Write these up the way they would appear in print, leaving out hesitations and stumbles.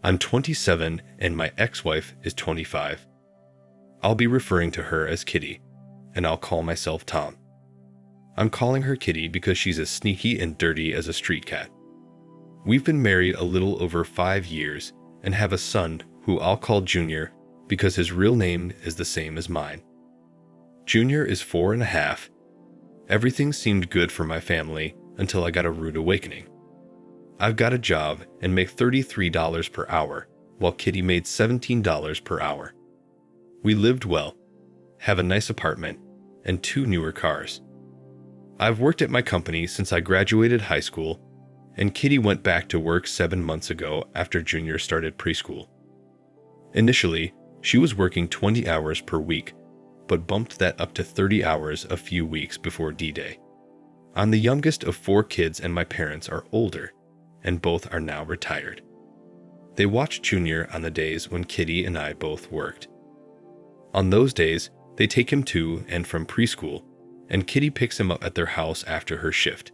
I'm 27 and my ex-wife is 25. I'll be referring to her as Kitty, and I'll call myself Tom. I'm calling her Kitty because she's as sneaky and dirty as a street cat. We've been married a little over 5 years and have a son who I'll call Junior because his real name is the same as mine. Junior is 4.5. Everything seemed good for my family until I got a rude awakening. I've got a job and make $33 per hour, while Kitty made $17 per hour. We lived well, have a nice apartment, and 2 newer cars. I've worked at my company since I graduated high school, and Kitty went back to work 7 months ago after Junior started preschool. Initially, she was working 20 hours per week, but bumped that up to 30 hours a few weeks before D-Day. I'm the youngest of 4 kids and my parents are older, and both are now retired. They watch Junior on the days when Kitty and I both worked. On those days, they take him to and from preschool, and Kitty picks him up at their house after her shift.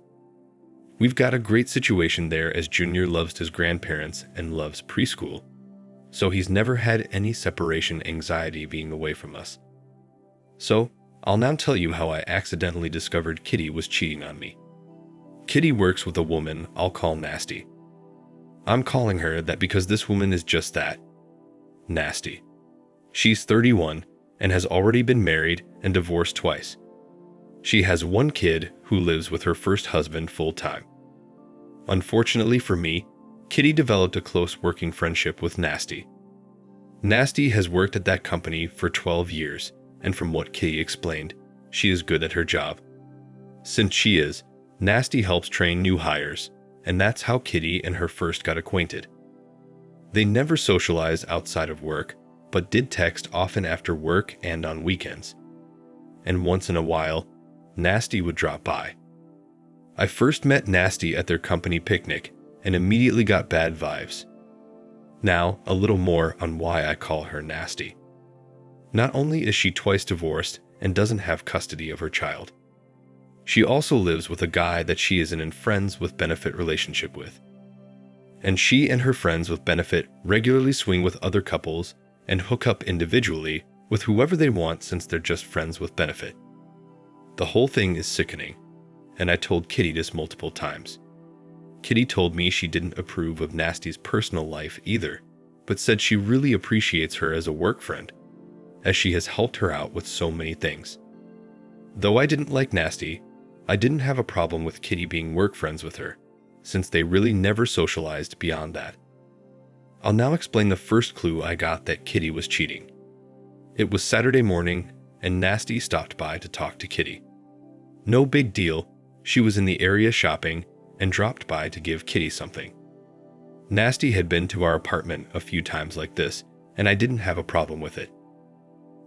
We've got a great situation there as Junior loves his grandparents and loves preschool, so he's never had any separation anxiety being away from us. So, I'll now tell you how I accidentally discovered Kitty was cheating on me. Kitty works with a woman I'll call Nasty. I'm calling her that because this woman is just that. Nasty. She's 31 and has already been married and divorced twice. She has 1 kid who lives with her first husband full-time. Unfortunately for me, Kitty developed a close working friendship with Nasty. Nasty has worked at that company for 12 years, and from what Kitty explained, she is good at her job. Since she is, Nasty helps train new hires, and that's how Kitty and her first got acquainted. They never socialized outside of work, but did text often after work and on weekends. And once in a while, Nasty would drop by. I first met Nasty at their company picnic and immediately got bad vibes. Now, a little more on why I call her Nasty. Not only is she twice divorced and doesn't have custody of her child, she also lives with a guy that she is in a friends with benefit relationship with. And she and her friends with benefit regularly swing with other couples and hook up individually with whoever they want since they're just friends with benefit. The whole thing is sickening, and I told Kitty this multiple times. Kitty told me she didn't approve of Nasty's personal life either, but said she really appreciates her as a work friend, as she has helped her out with so many things. Though I didn't like Nasty, I didn't have a problem with Kitty being work friends with her, since they really never socialized beyond that. I'll now explain the first clue I got that Kitty was cheating. It was Saturday morning, and Nasty stopped by to talk to Kitty. No big deal, she was in the area shopping and dropped by to give Kitty something. Nasty had been to our apartment a few times like this, and I didn't have a problem with it.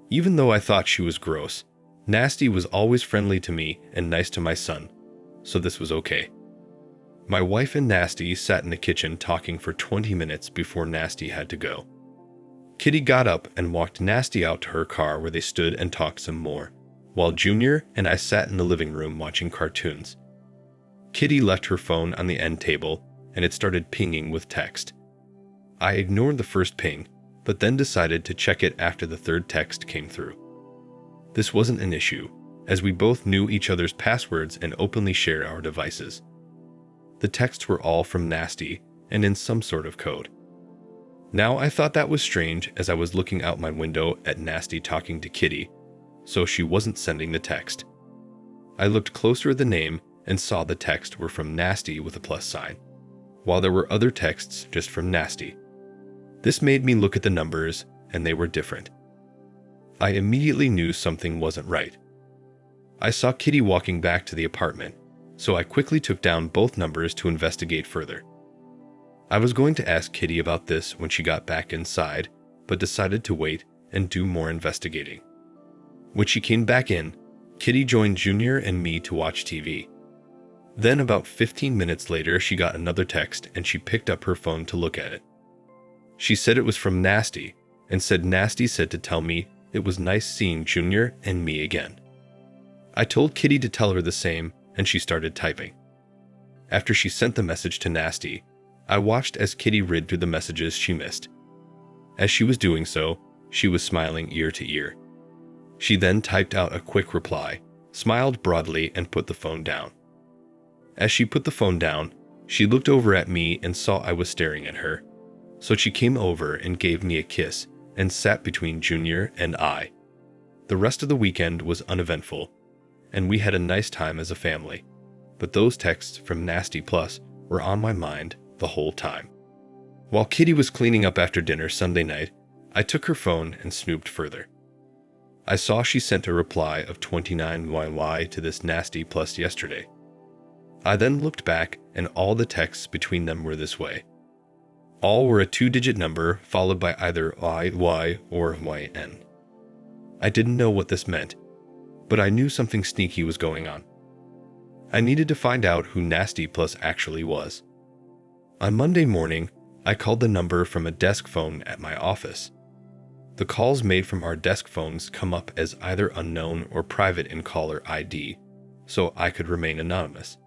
Even though I thought she was gross, Nasty was always friendly to me and nice to my son, so this was okay. My wife and Nasty sat in the kitchen talking for 20 minutes before Nasty had to go. Kitty got up and walked Nasty out to her car where they stood and talked some more, while Junior and I sat in the living room watching cartoons. Kitty left her phone on the end table and it started pinging with text. I ignored the first ping, but then decided to check it after the third text came through. This wasn't an issue, as we both knew each other's passwords and openly shared our devices. The texts were all from Nasty and in some sort of code. Now I thought that was strange as I was looking out my window at Nasty talking to Kitty, so she wasn't sending the text. I looked closer at the name and saw the text were from Nasty with a plus sign, while there were other texts just from Nasty. This made me look at the numbers, and they were different. I immediately knew something wasn't right. I saw Kitty walking back to the apartment, so I quickly took down both numbers to investigate further. I was going to ask Kitty about this when she got back inside, but decided to wait and do more investigating. When she came back in, Kitty joined Junior and me to watch TV. Then about 15 minutes later, she got another text and she picked up her phone to look at it. She said it was from Nasty and said Nasty said to tell me it was nice seeing Junior and me again. I told Kitty to tell her the same and she started typing. After she sent the message to Nasty, I watched as Kitty read through the messages she missed. As she was doing so, she was smiling ear to ear. She then typed out a quick reply, smiled broadly, and put the phone down. As she put the phone down, she looked over at me and saw I was staring at her. So she came over and gave me a kiss and sat between Junior and I. The rest of the weekend was uneventful, and we had a nice time as a family. But those texts from Nasty Plus were on my mind the whole time. While Kitty was cleaning up after dinner Sunday night, I took her phone and snooped further. I saw she sent a reply of 29YY to this Nasty Plus yesterday. I then looked back, and all the texts between them were this way. All were a 2-digit number followed by either IY or YN. I didn't know what this meant, but I knew something sneaky was going on. I needed to find out who Nasty Plus actually was. On Monday morning, I called the number from a desk phone at my office. The calls made from our desk phones come up as either unknown or private in caller ID, so I could remain anonymous.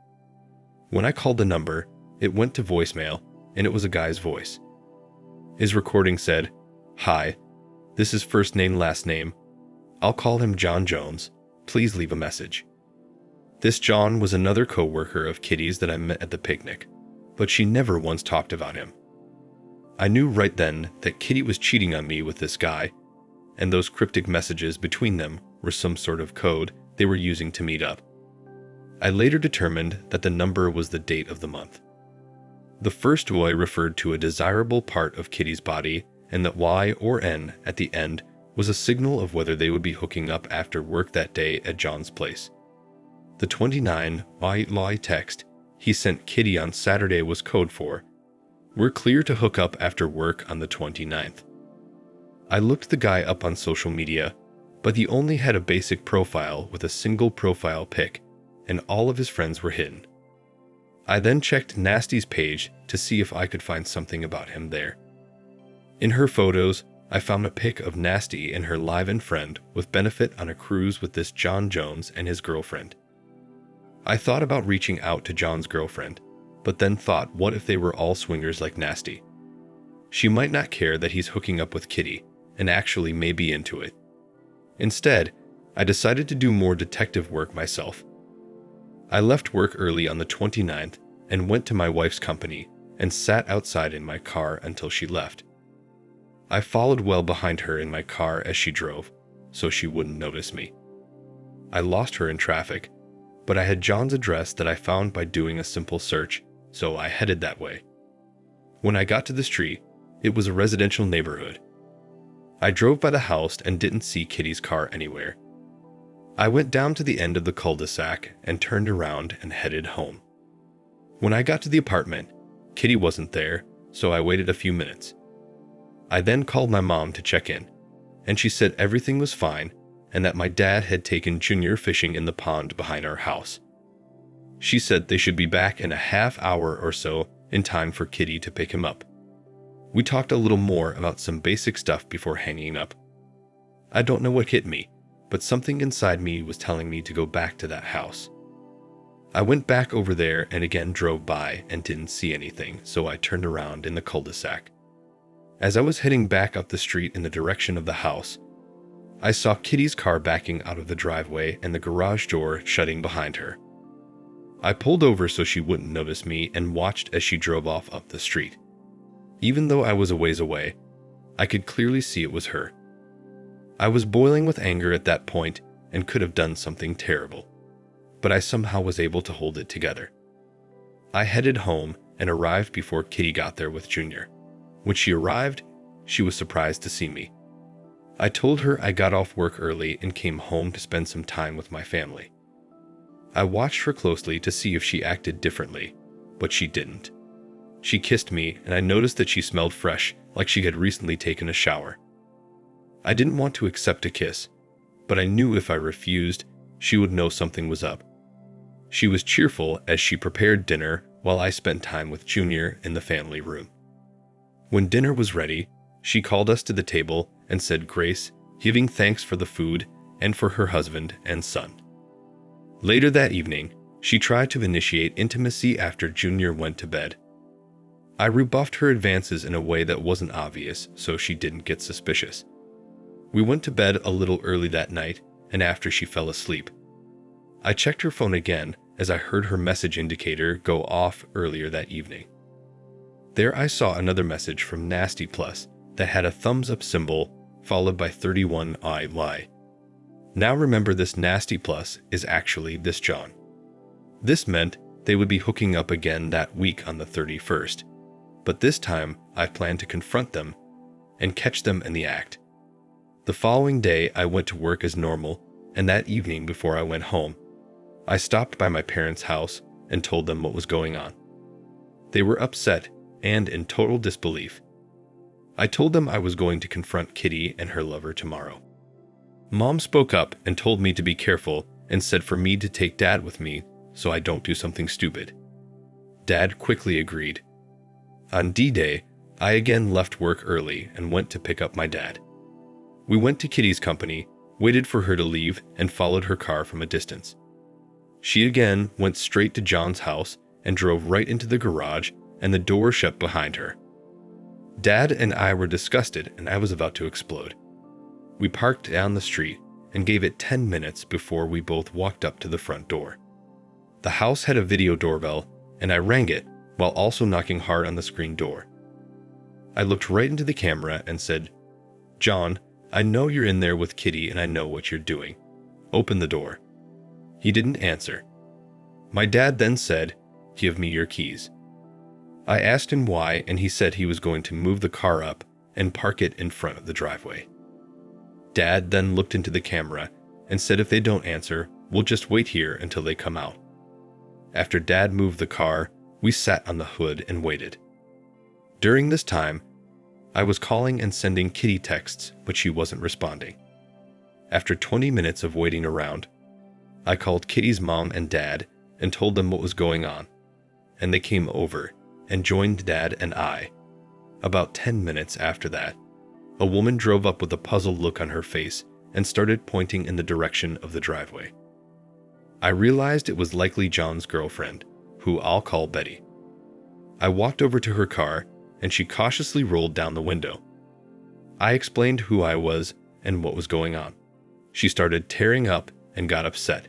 When I called the number, it went to voicemail, and it was a guy's voice. His recording said, "Hi, this is first name last name. I'll call him John Jones. Please leave a message." This John was another co-worker of Kitty's that I met at the picnic, but she never once talked about him. I knew right then that Kitty was cheating on me with this guy, and those cryptic messages between them were some sort of code they were using to meet up. I later determined that the number was the date of the month. The first Y referred to a desirable part of Kitty's body, and that Y or N at the end was a signal of whether they would be hooking up after work that day at John's place. The 29YY text he sent Kitty on Saturday was code for, "We're clear to hook up after work on the 29th. I looked the guy up on social media, but he only had a basic profile with a single profile pic, and all of his friends were hidden. I then checked Nasty's page to see if I could find something about him there. In her photos, I found a pic of Nasty and her live-in friend with benefit on a cruise with this John Jones and his girlfriend. I thought about reaching out to John's girlfriend, but then thought, what if they were all swingers like Nasty? She might not care that he's hooking up with Kitty, and actually may be into it. Instead, I decided to do more detective work myself. I left work early on the 29th and went to my wife's company and sat outside in my car until she left. I followed well behind her in my car as she drove, so she wouldn't notice me. I lost her in traffic, but I had John's address that I found by doing a simple search, so I headed that way. When I got to the street, it was a residential neighborhood. I drove by the house and didn't see Kitty's car anywhere. I went down to the end of the cul-de-sac and turned around and headed home. When I got to the apartment, Kitty wasn't there, so I waited a few minutes. I then called my mom to check in, and she said everything was fine and that my dad had taken Junior fishing in the pond behind our house. She said they should be back in a half hour or so in time for Kitty to pick him up. We talked a little more about some basic stuff before hanging up. I don't know what hit me, but something inside me was telling me to go back to that house. I went back over there and again drove by and didn't see anything, so I turned around in the cul-de-sac. As I was heading back up the street in the direction of the house, I saw Kitty's car backing out of the driveway and the garage door shutting behind her. I pulled over so she wouldn't notice me and watched as she drove off up the street. Even though I was a ways away, I could clearly see it was her. I was boiling with anger at that point and could have done something terrible, but I somehow was able to hold it together. I headed home and arrived before Kitty got there with Junior. When she arrived, she was surprised to see me. I told her I got off work early and came home to spend some time with my family. I watched her closely to see if she acted differently, but she didn't. She kissed me, and I noticed that she smelled fresh, like she had recently taken a shower. I didn't want to accept a kiss, but I knew if I refused, she would know something was up. She was cheerful as she prepared dinner while I spent time with Junior in the family room. When dinner was ready, she called us to the table and said grace, giving thanks for the food and for her husband and son. Later that evening, she tried to initiate intimacy after Junior went to bed. I rebuffed her advances in a way that wasn't obvious so she didn't get suspicious. We went to bed a little early that night, and after she fell asleep, I checked her phone again as I heard her message indicator go off earlier that evening. There I saw another message from Nasty Plus that had a thumbs up symbol followed by 31 I lie. Now remember, this Nasty Plus is actually this John. This meant they would be hooking up again that week on the 31st, but this time I planned to confront them and catch them in the act. The following day I went to work as normal, and that evening before I went home, I stopped by my parents' house and told them what was going on. They were upset and in total disbelief. I told them I was going to confront Kitty and her lover tomorrow. Mom spoke up and told me to be careful and said for me to take Dad with me so I don't do something stupid. Dad quickly agreed. On D-Day, I again left work early and went to pick up my dad. We went to Kitty's company, waited for her to leave, and followed her car from a distance. She again went straight to John's house and drove right into the garage, and the door shut behind her. Dad and I were disgusted, and I was about to explode. We parked down the street and gave it 10 minutes before we both walked up to the front door. The house had a video doorbell, and I rang it while also knocking hard on the screen door. I looked right into the camera and said, "John, I know you're in there with Kitty and I know what you're doing. Open the door." He didn't answer. My dad then said, "Give me your keys." I asked him why, and he said he was going to move the car up and park it in front of the driveway. Dad then looked into the camera and said if they don't answer, we'll just wait here until they come out. After Dad moved the car, we sat on the hood and waited. During this time, I was calling and sending Kitty texts, but she wasn't responding. After 20 minutes of waiting around, I called Kitty's mom and dad and told them what was going on, and they came over and joined Dad and I. About 10 minutes after that, a woman drove up with a puzzled look on her face and started pointing in the direction of the driveway. I realized it was likely John's girlfriend, who I'll call Betty. I walked over to her car, and she cautiously rolled down the window. I explained who I was and what was going on. She started tearing up and got upset.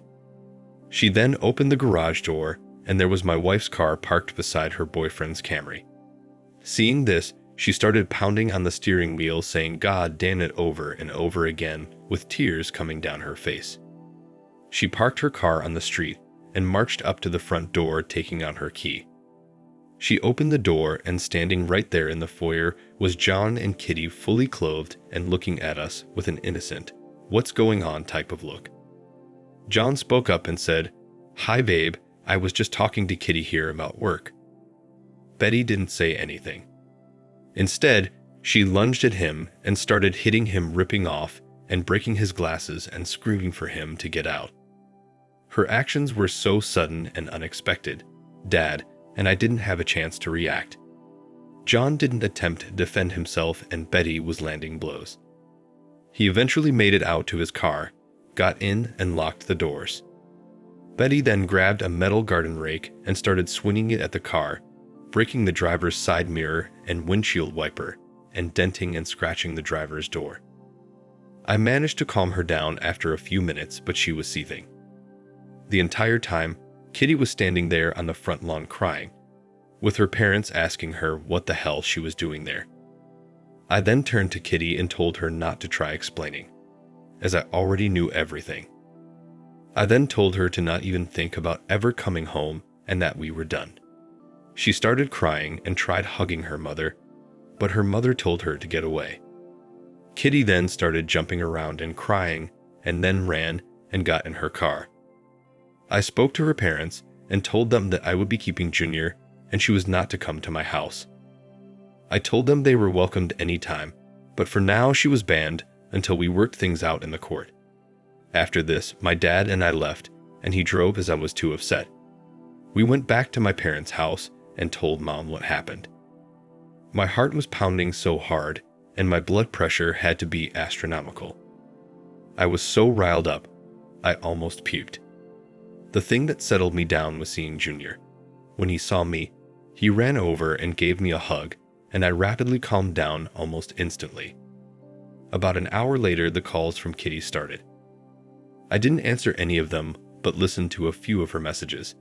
She then opened the garage door, and there was my wife's car parked beside her boyfriend's Camry. Seeing this, she started pounding on the steering wheel, saying "God damn it" over and over again, with tears coming down her face. She parked her car on the street and marched up to the front door, taking out her key. She opened the door, and standing right there in the foyer was John and Kitty, fully clothed and looking at us with an innocent, "What's going on?" type of look. John spoke up and said, "Hi babe, I was just talking to Kitty here about work." Betty didn't say anything. Instead, she lunged at him and started hitting him, ripping off and breaking his glasses and screaming for him to get out. Her actions were so sudden and unexpected, Dad and I didn't have a chance to react. John didn't attempt to defend himself, and Betty was landing blows. He eventually made it out to his car, got in and locked the doors. Betty then grabbed a metal garden rake and started swinging it at the car, breaking the driver's side mirror and windshield wiper, and denting and scratching the driver's door. I managed to calm her down after a few minutes, but she was seething. The entire time, Kitty was standing there on the front lawn crying, with her parents asking her what the hell she was doing there. I then turned to Kitty and told her not to try explaining, as I already knew everything. I then told her to not even think about ever coming home and that we were done. She started crying and tried hugging her mother, but her mother told her to get away. Kitty then started jumping around and crying, and then ran and got in her car. I spoke to her parents and told them that I would be keeping Junior and she was not to come to my house. I told them they were welcomed anytime, but for now she was banned until we worked things out in the court. After this, my dad and I left, and he drove as I was too upset. We went back to my parents' house and told Mom what happened. My heart was pounding so hard, and my blood pressure had to be astronomical. I was so riled up, I almost puked. The thing that settled me down was seeing Junior. When he saw me, He ran over and gave me a hug, and I rapidly calmed down almost instantly. About an hour later, the calls from Kitty started. I didn't answer any of them, but listened to a few of her messages.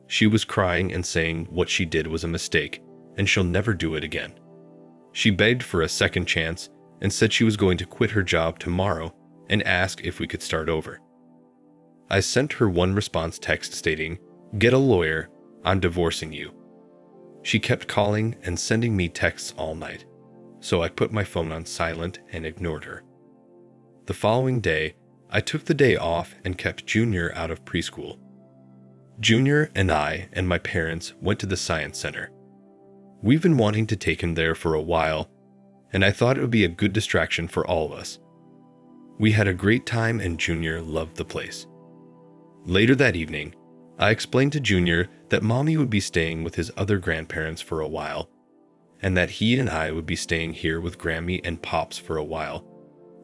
She was crying and saying what she did was a mistake, and she'll never do it again. She begged for a second chance and said she was going to quit her job tomorrow and ask if we could start over. I sent her one response text stating, "Get a lawyer, I'm divorcing you." She kept calling and sending me texts all night, so I put my phone on silent and ignored her. The following day, I took the day off and kept Junior out of preschool. Junior and I and my parents went to the science center. We've been wanting to take him there for a while, and I thought it would be a good distraction for all of us. We had a great time and Junior loved the place. Later that evening, I explained to Junior that Mommy would be staying with his other grandparents for a while, and that he and I would be staying here with Grammy and Pops for a while,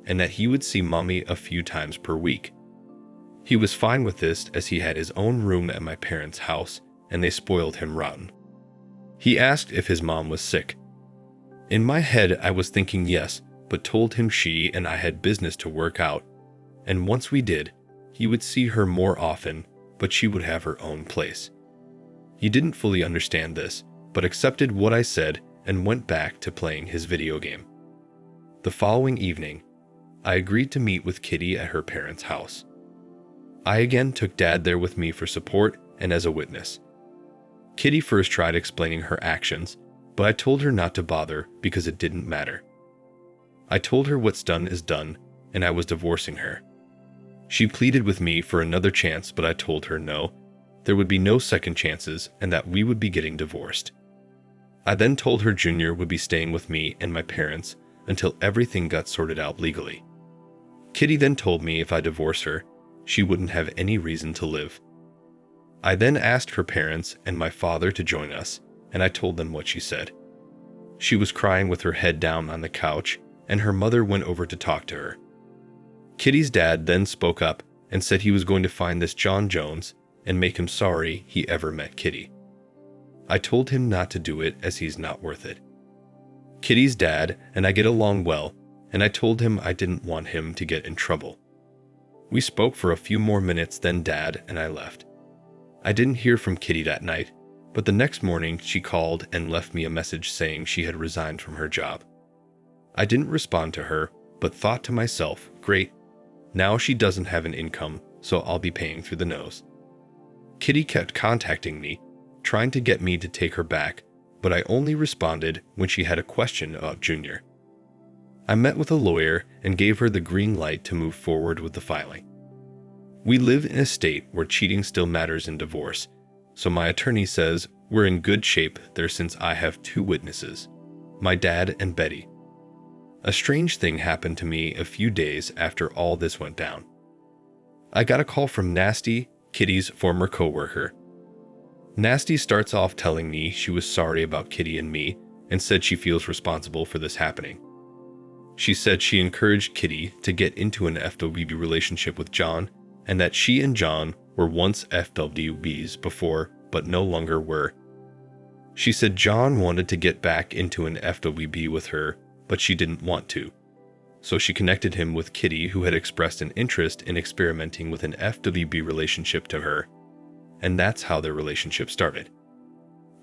and that he would see Mommy a few times per week. He was fine with this as he had his own room at my parents' house, and they spoiled him rotten. He asked if his mom was sick. In my head, I was thinking yes, but told him she and I had business to work out, and once we did, he would see her more often, but she would have her own place. He didn't fully understand this, but accepted what I said and went back to playing his video game. The following evening, I agreed to meet with Kitty at her parents' house. I again took Dad there with me for support and as a witness. Kitty first tried explaining her actions, but I told her not to bother because it didn't matter. I told her what's done is done, and I was divorcing her. She pleaded with me for another chance, but I told her no, there would be no second chances and that we would be getting divorced. I then told her Junior would be staying with me and my parents until everything got sorted out legally. Kitty then told me if I divorce her, she wouldn't have any reason to live. I then asked her parents and my father to join us, and I told them what she said. She was crying with her head down on the couch, and her mother went over to talk to her. Kitty's dad then spoke up and said he was going to find this John Jones and make him sorry he ever met Kitty. I told him not to do it as he's not worth it. Kitty's dad and I get along well, and I told him I didn't want him to get in trouble. We spoke for a few more minutes, then Dad and I left. I didn't hear from Kitty that night, but the next morning she called and left me a message saying she had resigned from her job. I didn't respond to her, but thought to myself, great, now she doesn't have an income, so I'll be paying through the nose. Kitty kept contacting me, trying to get me to take her back, but I only responded when she had a question about Junior. I met with a lawyer and gave her the green light to move forward with the filing. We live in a state where cheating still matters in divorce, so my attorney says we're in good shape there since I have two witnesses, my dad and Betty. A strange thing happened to me a few days after all this went down. I got a call from Nasty, Kitty's former coworker. Nasty starts off telling me she was sorry about Kitty and me and said she feels responsible for this happening. She said she encouraged Kitty to get into an FWB relationship with John and that she and John were once FWBs before but no longer were. She said John wanted to get back into an FWB with her, but she didn't want to. So she connected him with Kitty, who had expressed an interest in experimenting with an FWB relationship to her, and that's how their relationship started.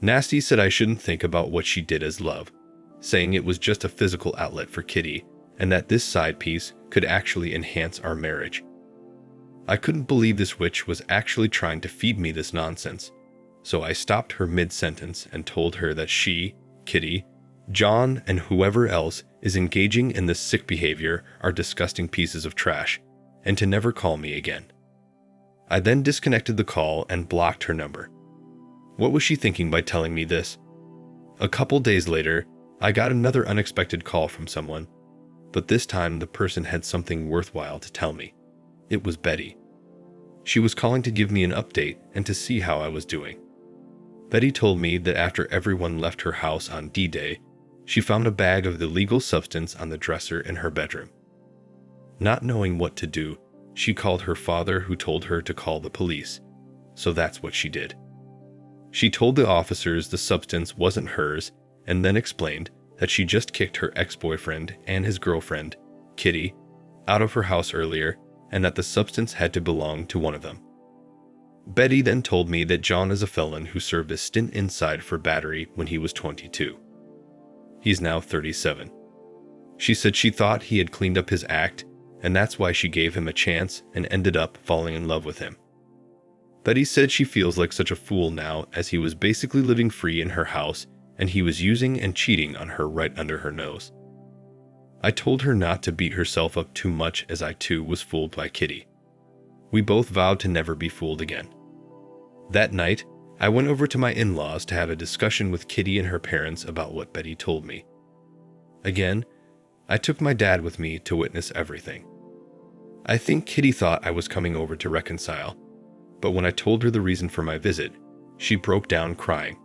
Nasty said I shouldn't think about what she did as love, saying it was just a physical outlet for Kitty, and that this side piece could actually enhance our marriage. I couldn't believe this witch was actually trying to feed me this nonsense, so I stopped her mid-sentence and told her that she, Kitty, John, and whoever else is engaging in this sick behavior are disgusting pieces of trash, and to never call me again. I then disconnected the call and blocked her number. What was she thinking by telling me this? A couple days later, I got another unexpected call from someone, but this time the person had something worthwhile to tell me. It was Betty. She was calling to give me an update and to see how I was doing. Betty told me that after everyone left her house on D-Day, she found a bag of the illegal substance on the dresser in her bedroom. Not knowing what to do, she called her father, who told her to call the police, so that's what she did. She told the officers the substance wasn't hers and then explained that she just kicked her ex-boyfriend and his girlfriend, Kitty, out of her house earlier and that the substance had to belong to one of them. Betty then told me that John is a felon who served a stint inside for battery when he was 22. He's now 37. She said she thought he had cleaned up his act, and that's why she gave him a chance and ended up falling in love with him. Betty said she feels like such a fool now as he was basically living free in her house and he was using and cheating on her right under her nose. I told her not to beat herself up too much as I too was fooled by Kitty. We both vowed to never be fooled again. That night, I went over to my in-laws to have a discussion with Kitty and her parents about what Betty told me. Again, I took my dad with me to witness everything. I think Kitty thought I was coming over to reconcile, but when I told her the reason for my visit, she broke down crying.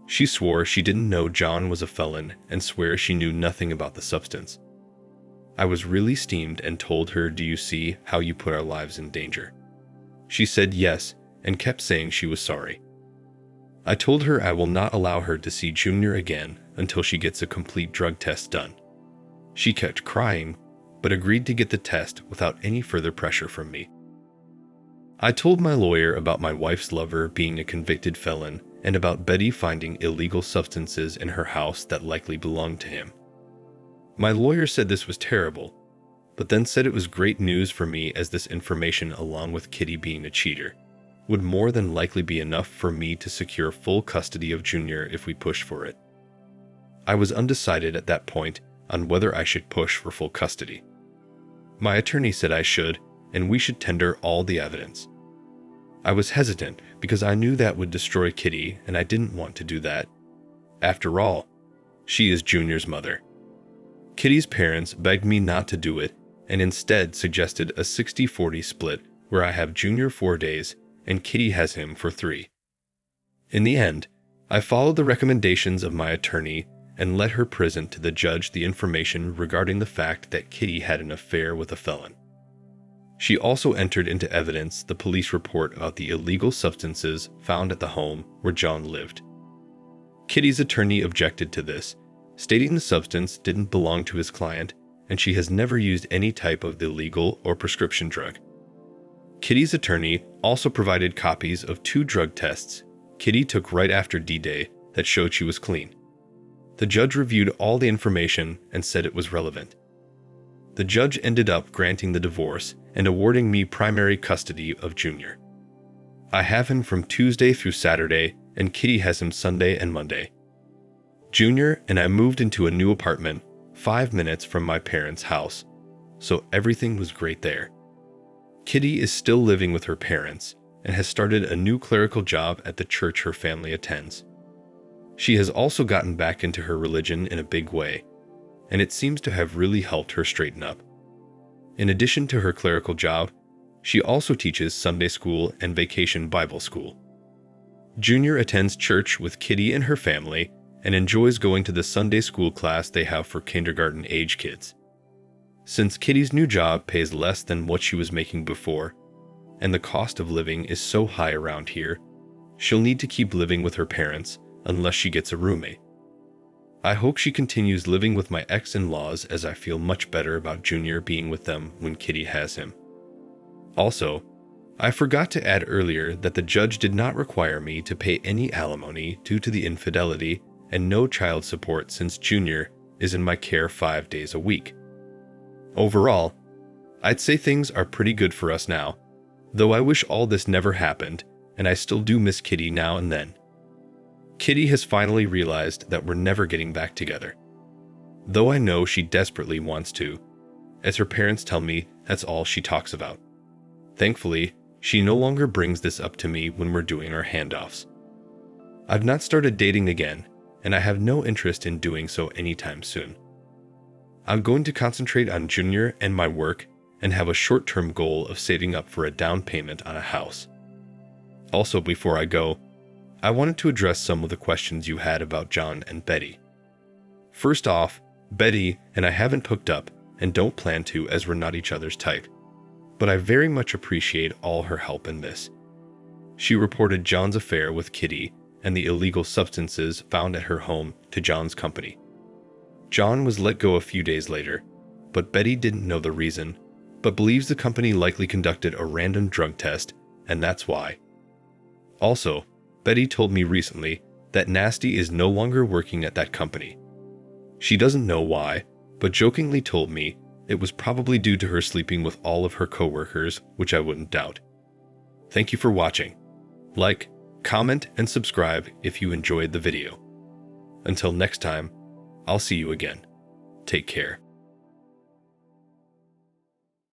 She swore she didn't know John was a felon and swears she knew nothing about the substance. I was really steamed and told her, "Do you see how you put our lives in danger?" She said yes and kept saying she was sorry. I told her I will not allow her to see Junior again until she gets a complete drug test done. She kept crying, but agreed to get the test without any further pressure from me. I told my lawyer about my wife's lover being a convicted felon and about Betty finding illegal substances in her house that likely belonged to him. My lawyer said this was terrible, but then said it was great news for me as this information, along with Kitty being a cheater, would more than likely be enough for me to secure full custody of Junior if we pushed for it. I was undecided at that point on whether I should push for full custody. My attorney said I should, and we should tender all the evidence. I was hesitant because I knew that would destroy Kitty, and I didn't want to do that. After all, she is Junior's mother. Kitty's parents begged me not to do it and instead suggested a 60-40 split where I have Junior 4 days and Kitty has him for 3. In the end, I followed the recommendations of my attorney and let her present to the judge the information regarding the fact that Kitty had an affair with a felon. She also entered into evidence the police report about the illegal substances found at the home where John lived. Kitty's attorney objected to this, stating the substance didn't belong to his client and she has never used any type of illegal or prescription drug. Kitty's attorney also provided copies of 2 drug tests Kitty took right after D-Day that showed she was clean. The judge reviewed all the information and said it was relevant. The judge ended up granting the divorce and awarding me primary custody of Junior. I have him from Tuesday through Saturday, and Kitty has him Sunday and Monday. Junior and I moved into a new apartment 5 minutes from my parents' house, so everything was great there. Kitty is still living with her parents and has started a new clerical job at the church her family attends. She has also gotten back into her religion in a big way, and it seems to have really helped her straighten up. In addition to her clerical job, she also teaches Sunday school and vacation Bible school. Junior attends church with Kitty and her family and enjoys going to the Sunday school class they have for kindergarten-age kids. Since Kitty's new job pays less than what she was making before, and the cost of living is so high around here, she'll need to keep living with her parents unless she gets a roommate. I hope she continues living with my ex-in-laws as I feel much better about Junior being with them when Kitty has him. Also, I forgot to add earlier that the judge did not require me to pay any alimony due to the infidelity and no child support since Junior is in my care 5 days a week. Overall, I'd say things are pretty good for us now, though I wish all this never happened, and I still do miss Kitty now and then. Kitty has finally realized that we're never getting back together, though I know she desperately wants to, as her parents tell me that's all she talks about. Thankfully, she no longer brings this up to me when we're doing our handoffs. I've not started dating again, and I have no interest in doing so anytime soon. I'm going to concentrate on Junior and my work and have a short-term goal of saving up for a down payment on a house. Also, before I go, I wanted to address some of the questions you had about John and Betty. First off, Betty and I haven't hooked up and don't plan to as we're not each other's type, but I very much appreciate all her help in this. She reported John's affair with Kitty and the illegal substances found at her home to John's company. John was let go a few days later, but Betty didn't know the reason, but believes the company likely conducted a random drug test, and that's why. Also, Betty told me recently that Nasty is no longer working at that company. She doesn't know why, but jokingly told me it was probably due to her sleeping with all of her coworkers, which I wouldn't doubt. Thank you for watching. Like, comment, and subscribe if you enjoyed the video. Until next time, I'll see you again. Take care.